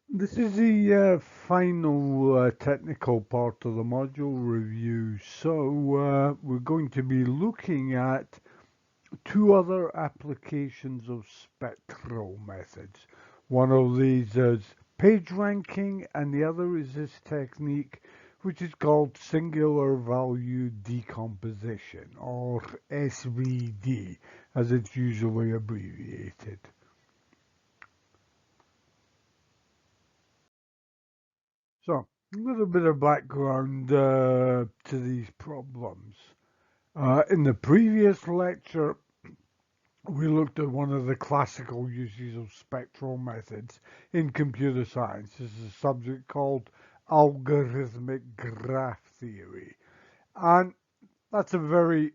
This is the final technical part of the module review. We're going to be looking at two other applications of spectral methods. One of these is page ranking, and the other is this technique which is called singular value decomposition, or SVD, as it's usually abbreviated. So, a little bit of background to these problems. In the previous lecture, we looked at one of the classical uses of spectral methods in computer science. This is a subject called algorithmic graph theory. And that's a very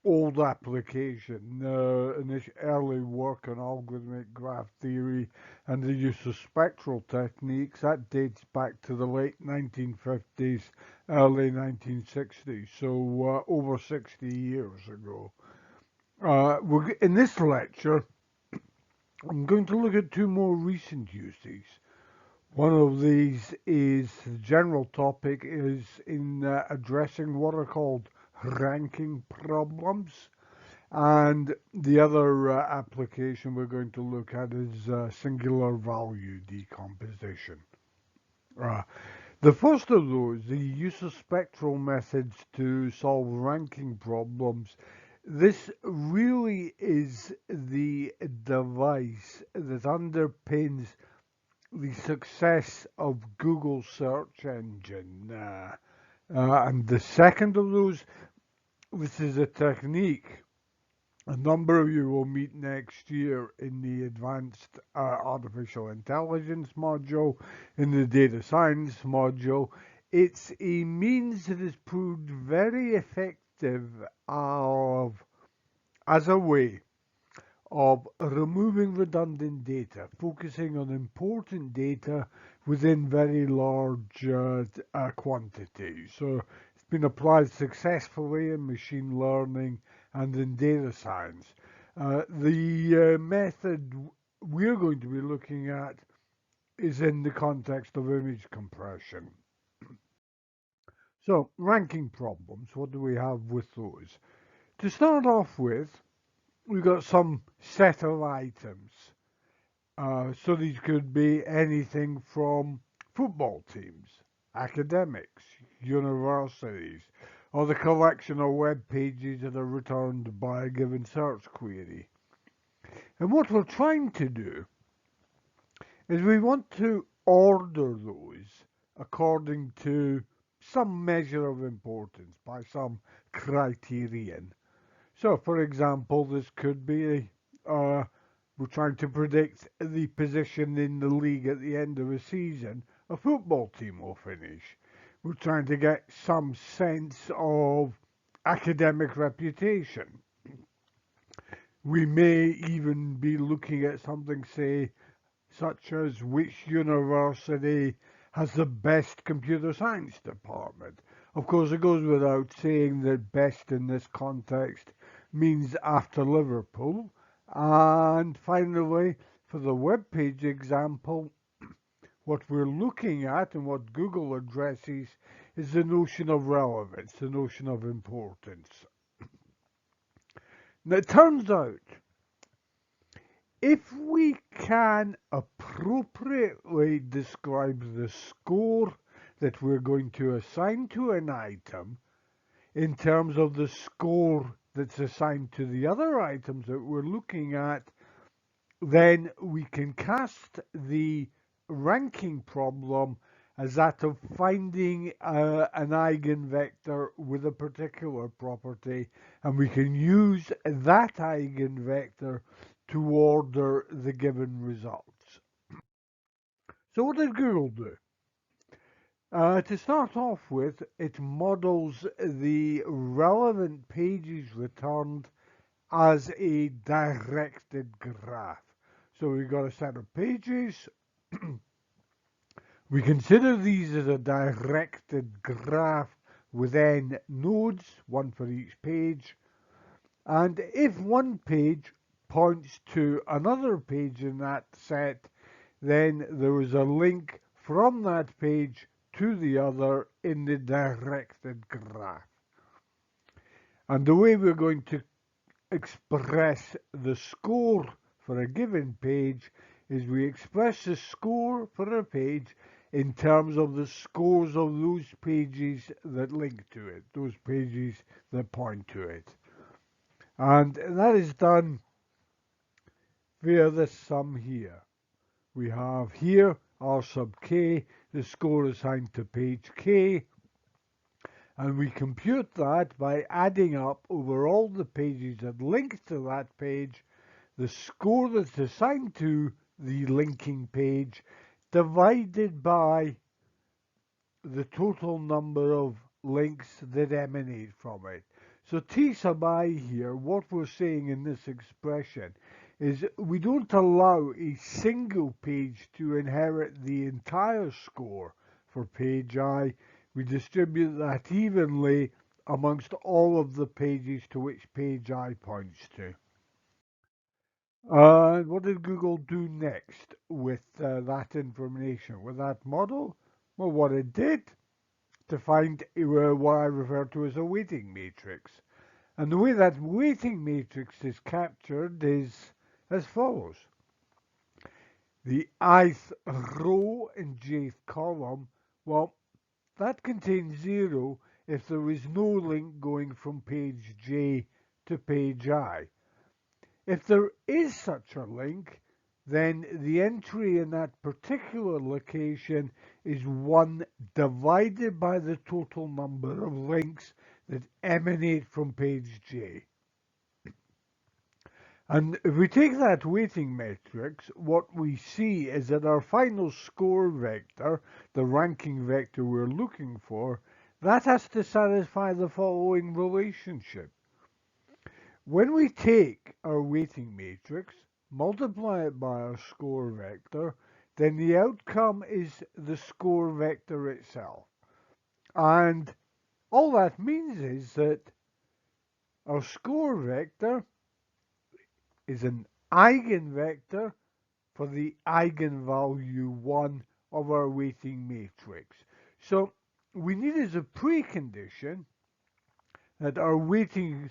old application. In this early work on algorithmic graph theory and the use of spectral techniques, that dates back to the late 1950s, early 1960s, so over 60 years ago. In this lecture, I'm going to look at two more recent uses. One of these is the general topic is in addressing what are called ranking problems, and the other application we're going to look at is singular value decomposition. Uh, the first of those, the use of spectral methods to solve ranking problems, this really is the device that underpins the success of Google search engine. And the second of those, this is a technique a number of you will meet next year in the advanced artificial intelligence module, in the data science module. It's a means that has proved very effective as a way of removing redundant data, focusing on important data within very large quantities. So it's been applied successfully in machine learning and in data science. The method we're going to be looking at is in the context of image compression. So, ranking problems, what do we have with those? To start off with, we've got some set of items. So these could be anything from football teams, academics, universities, or the collection of web pages that are returned by a given search query. And what we're trying to do is we want to order those according to some measure of importance by some criterion. So, for example, this could be we're trying to predict the position in the league at the end of a season a football team will finish. We're trying to get some sense of academic reputation. We may even be looking at something, say, such as which university has the best computer science department. Of course, it goes without saying that best in this context means after Liverpool. And finally, for the web page example, what we're looking at and what Google addresses is the notion of relevance, the notion of importance. Now, it turns out if we can appropriately describe the score that we're going to assign to an item in terms of the score that's assigned to the other items that we're looking at, then we can cast the ranking problem as that of finding an eigenvector with a particular property, and we can use that eigenvector to order the given results. So what did Google do? To start off with, it models the relevant pages returned as a directed graph. So we've got a set of pages. We consider these as a directed graph with n nodes, one for each page. And if one page points to another page in that set, then there is a link from that page to the other in the directed graph. And the way we're going to express the score for a given page is we express the score for a page in terms of the scores of those pages that link to it, those pages that point to it. And that is done via this sum here. We have here R sub k, the score assigned to page k, and we compute that by adding up over all the pages that link to that page the score that's assigned to the linking page divided by the total number of links that emanate from it. So T sub I here, what we're saying in this expression is we don't allow a single page to inherit the entire score for page I. We distribute that evenly amongst all of the pages to which page I points to. What did Google do next with that information, with that model? Well, what it did to find what I refer to as a weighting matrix. And the way that weighting matrix is captured is as follows. The ith row in jth column, well, that contains 0 if there is no link going from page J to page I. If there is such a link, then the entry in that particular location is 1 divided by the total number of links that emanate from page J. And if we take that weighting matrix, what we see is that our final score vector, the ranking vector we're looking for, that has to satisfy the following relationship. When we take our weighting matrix, multiply it by our score vector, then the outcome is the score vector itself. And all that means is that our score vector is an eigenvector for the eigenvalue 1 of our weighting matrix. So we need as a precondition that our weighting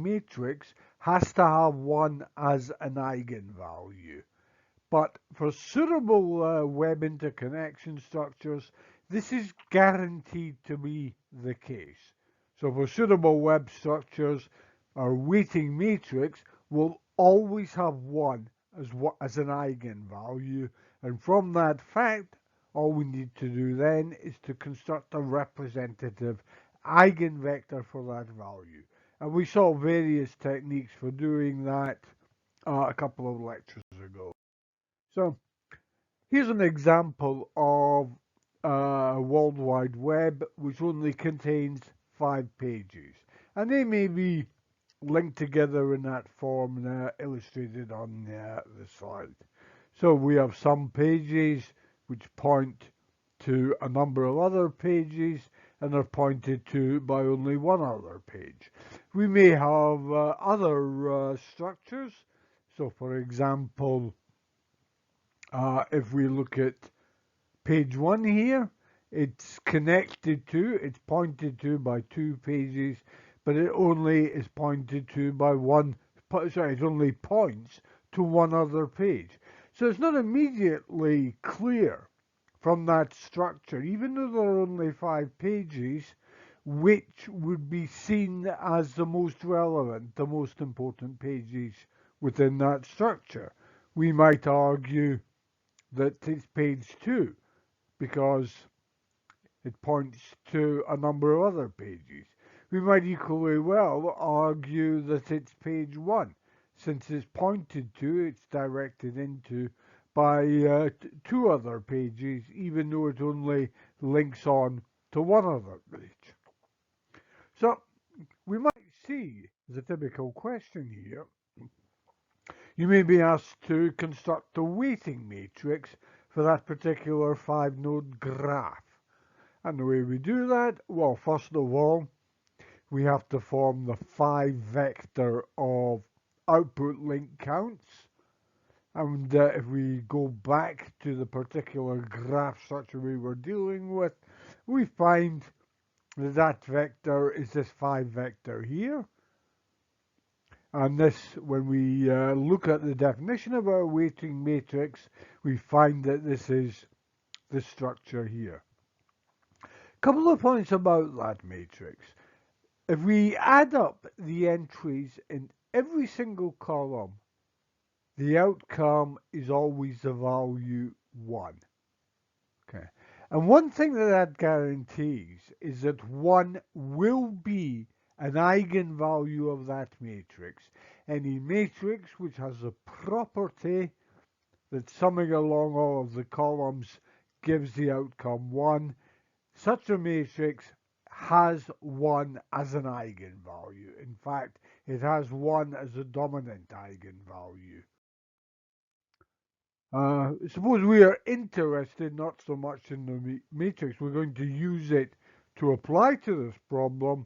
matrix has to have 1 as an eigenvalue. But for suitable web interconnection structures, this is guaranteed to be the case. So for suitable web structures, our weighting matrix will always have 1 as an eigenvalue, and from that fact, all we need to do then is to construct a representative eigenvector for that value. And we saw various techniques for doing that a couple of lectures ago. So here's an example of a World Wide Web which only contains 5 pages. And they may be linked together in that form illustrated on the slide. So we have some pages which point to a number of other pages and are pointed to by only one other page. We may have other structures. So for example, if we look at page 1 here, it's pointed to by 2 pages, but it only is pointed to by it only points to one other page. So it's not immediately clear from that structure, even though there are only 5 pages, which would be seen as the most relevant, the most important pages within that structure. We might argue that it's page 2 because it points to a number of other pages. We might equally well argue that it's page 1 since it's pointed to, it's directed into by 2 other pages, even though it only links on to one other page. So we might see the typical question here. You may be asked to construct a weighting matrix for that particular 5-node graph. And the way we do that, well, first of all, we have to form the 5 vector of output link counts. And if we go back to the particular graph structure we were dealing with, we find that that vector is this 5 vector here. And this, when we look at the definition of our weighting matrix, we find that this is the structure here. Couple of points about that matrix. If we add up the entries in every single column, the outcome is always the value 1. Okay. And one thing that guarantees is that 1 will be an eigenvalue of that matrix. Any matrix which has a property that summing along all of the columns gives the outcome 1, such a matrix has 1 as an eigenvalue. In fact, it has 1 as a dominant eigenvalue. Suppose we are interested not so much in the matrix, we're going to use it to apply to this problem.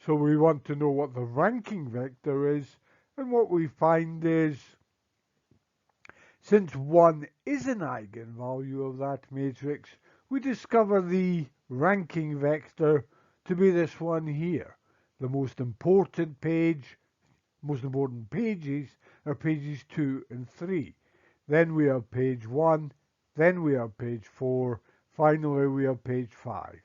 So we want to know what the ranking vector is, and what we find is, since 1 is an eigenvalue of that matrix, we discover the ranking vector to be this one here. The most important pages are pages 2 and 3. Then we have page 1, then we have page 4, finally we have page 5.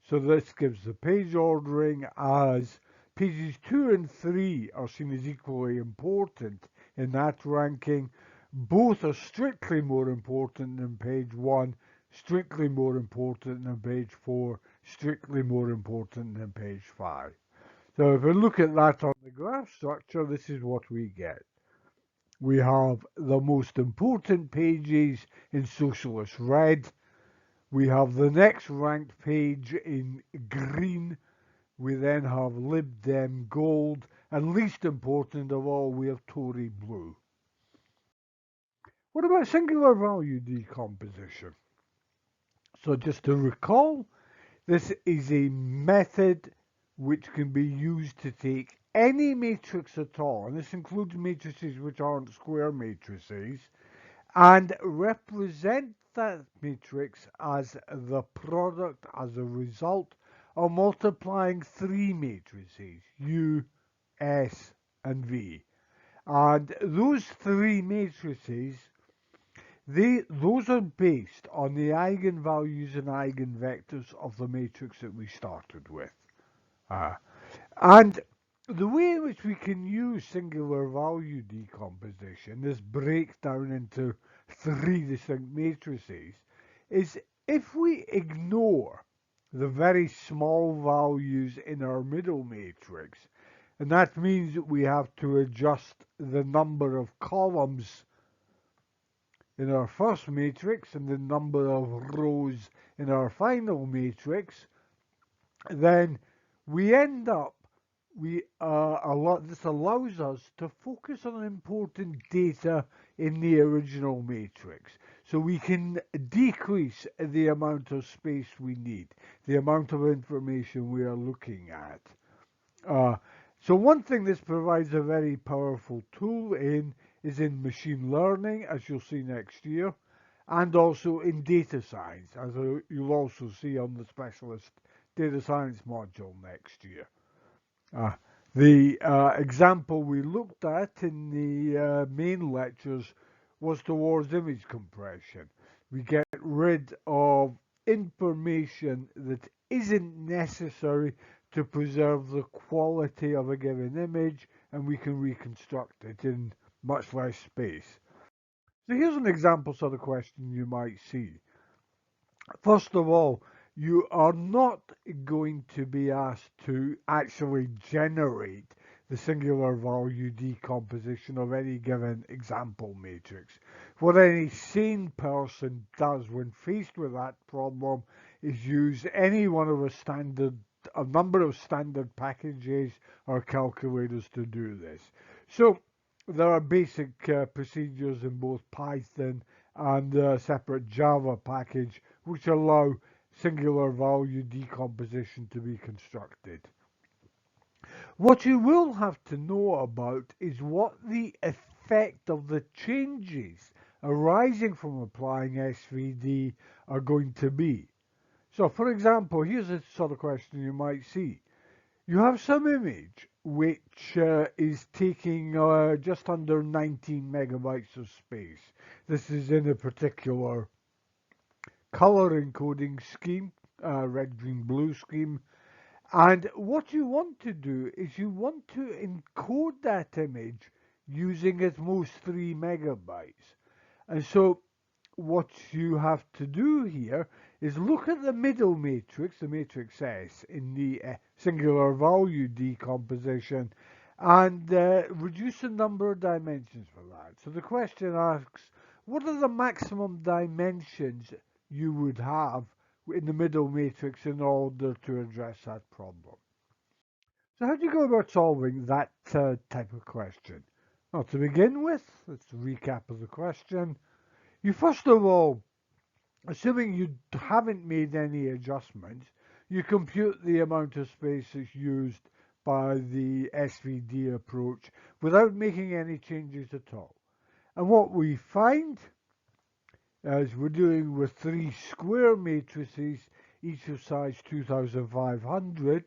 So this gives the page ordering as pages 2 and 3 are seen as equally important in that ranking. Both are strictly more important than page 1, strictly more important than page 4, strictly more important than page 5. So if we look at that on the graph structure, this is what we get. We have the most important pages in socialist red. We have the next ranked page in green. We then have Lib Dem gold. And least important of all, we have Tory blue. What about singular value decomposition? So just to recall, this is a method which can be used to take any matrix at all, and this includes matrices which aren't square matrices, and represent that matrix as the product as a result of multiplying 3 matrices, U, S, and V. And those 3 matrices, those are based on the eigenvalues and eigenvectors of the matrix that we started with. And the way in which we can use singular value decomposition, this breakdown into 3 distinct matrices, is if we ignore the very small values in our middle matrix, and that means that we have to adjust the number of columns in our first matrix and the number of rows in our final matrix, then we end up, this allows us to focus on important data in the original matrix. So we can decrease the amount of space we need, the amount of information we are looking at. So one thing this provides a very powerful tool in is in machine learning, as you'll see next year, and also in data science, as you'll also see on the specialist data science module next year. The example we looked at in the main lectures was towards image compression. We get rid of information that isn't necessary to preserve the quality of a given image, and we can reconstruct it in much less space. So here's an example sort of question you might see. First of all, you are not going to be asked to actually generate the singular value decomposition of any given example matrix. What any sane person does when faced with that problem is use any one of a number of standard packages or calculators to do this. So there are basic procedures in both Python and a separate Java package which allow singular value decomposition to be constructed. What you will have to know about is what the effect of the changes arising from applying SVD are going to be. So, for example, here's a sort of question you might see. You have some image which is taking just under 19 megabytes of space. This is in a particular color encoding scheme, red, green, blue scheme. And what you want to do is you want to encode that image using at most 3 megabytes. And so what you have to do here is look at the middle matrix, the matrix S, in the singular value decomposition, and reduce the number of dimensions for that. So the question asks, what are the maximum dimensions you would have in the middle matrix in order to address that problem? So how do you go about solving that type of question? Well, to begin with, let's recap of the question. You first of all, assuming you haven't made any adjustments, you compute the amount of space that's used by the SVD approach without making any changes at all. And what we find is we're dealing with 3 square matrices, each of size 2500.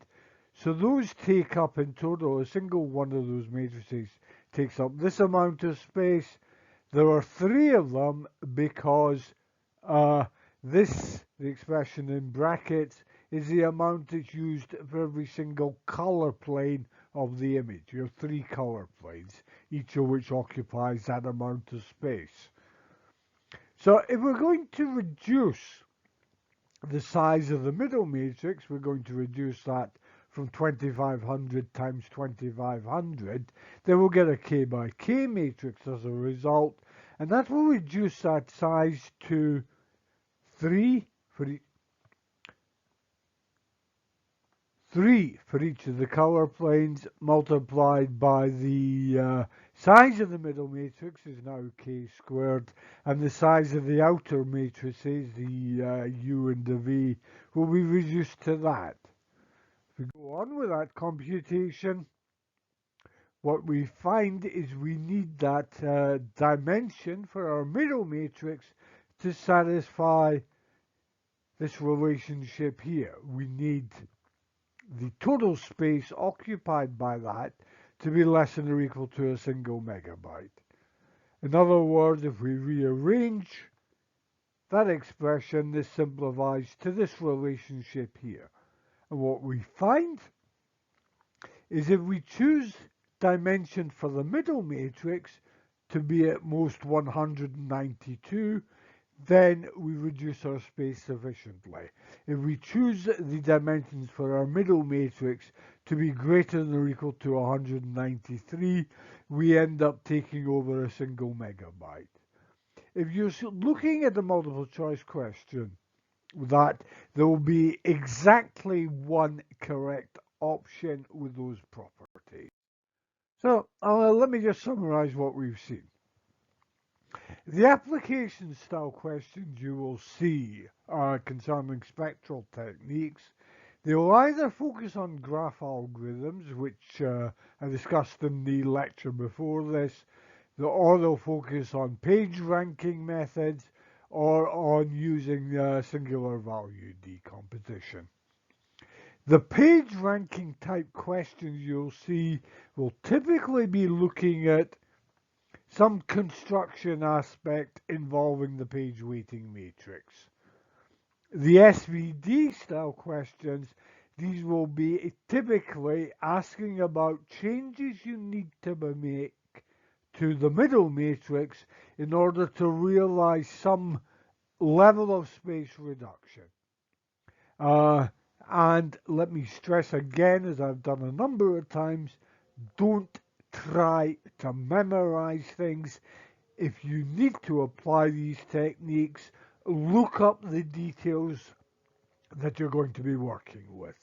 So those take up in total, a single one of those matrices takes up this amount of space. There are 3 of them because the expression in brackets, is the amount that's used for every single color plane of the image. You have 3 color planes, each of which occupies that amount of space. So if we're going to reduce the size of the middle matrix, we're going to reduce that from 2500 times 2500, then we'll get a k by k matrix as a result, and that will reduce that size to 3 for each of the color planes, multiplied by the size of the middle matrix is now k squared, and the size of the outer matrices, the u and the v, will be reduced to that. If we go on with that computation, what we find is we need that dimension for our middle matrix to satisfy this relationship here. We need the total space occupied by that to be less than or equal to a single megabyte. In other words, if we rearrange that expression, this simplifies to this relationship here. And what we find is if we choose dimension for the middle matrix to be at most 192, then we reduce our space sufficiently. If we choose the dimensions for our middle matrix to be greater than or equal to 193, we end up taking over a single megabyte. If you're looking at the multiple choice question, that there will be exactly one correct option with those properties. So let me just summarize what we've seen. The application style questions you will see concerning spectral techniques, they will either focus on graph algorithms, which I discussed in the lecture before this, or they'll focus on page ranking methods, or on using singular value decomposition. The page ranking type questions you'll see will typically be looking at some construction aspect involving the page weighting matrix. The SVD style questions, these will be typically asking about changes you need to make to the middle matrix in order to realize some level of space reduction. And let me stress again, as I've done a number of times, don't try to memorize things. If you need to apply these techniques, look up the details that you're going to be working with.